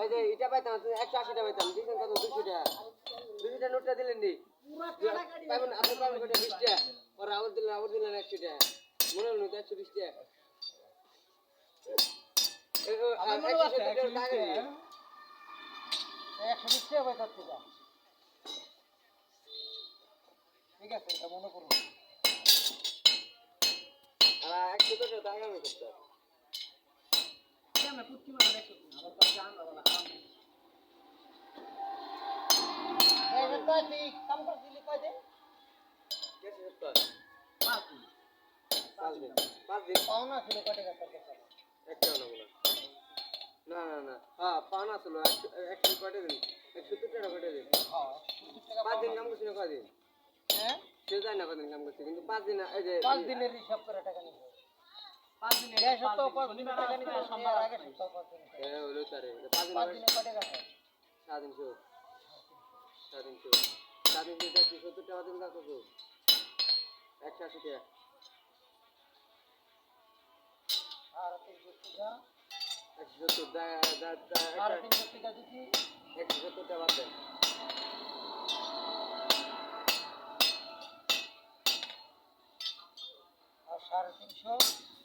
এই যে এটা পাইতাম 180 টাকা পাইতাম দিছেন কত 200 টাকা 200 টাকা নোটটা দিলেন নি পাইবেন আপনি পাইবেন কত 20 টাকা পরে আবার দিলেন 100 টাকা মনে হলো 120 টাকা আমার মনে আছে 120 টাকা পাইতাম ঠিক আছে এটা মনে করুন আর 100 টাকা আমি করতে কেন পুটকি মারা দেখো আবার তো জানা বলা এই যে তুই কাম করছিলি কই দে কেসে সত্তর 5 দিন পাওনা ছিল কত টাকা একটা না হ্যাঁ পাওনা ছিল 100 কত দিন 170 টাকা কত দিন হ্যাঁ 70 টাকা 5 দিন কাম করছিস কত দিন হ্যাঁ সে জানি না কত দিন কাম করছিস কিন্তু 5 দিন এই যে 5 দিনের হিসাব করে টাকা নিব 5 দিনে 170 শনিবার টাকা নিব সোমবার আগে 70 দিন এ হলো তারে 5 দিনে কত টাকা হয় 350 70 টাকা দিন কত 180 টাকা আর 300 টাকা 170 আর 300 টাকা দিছি 170 টাকা বাদ দেন আর 350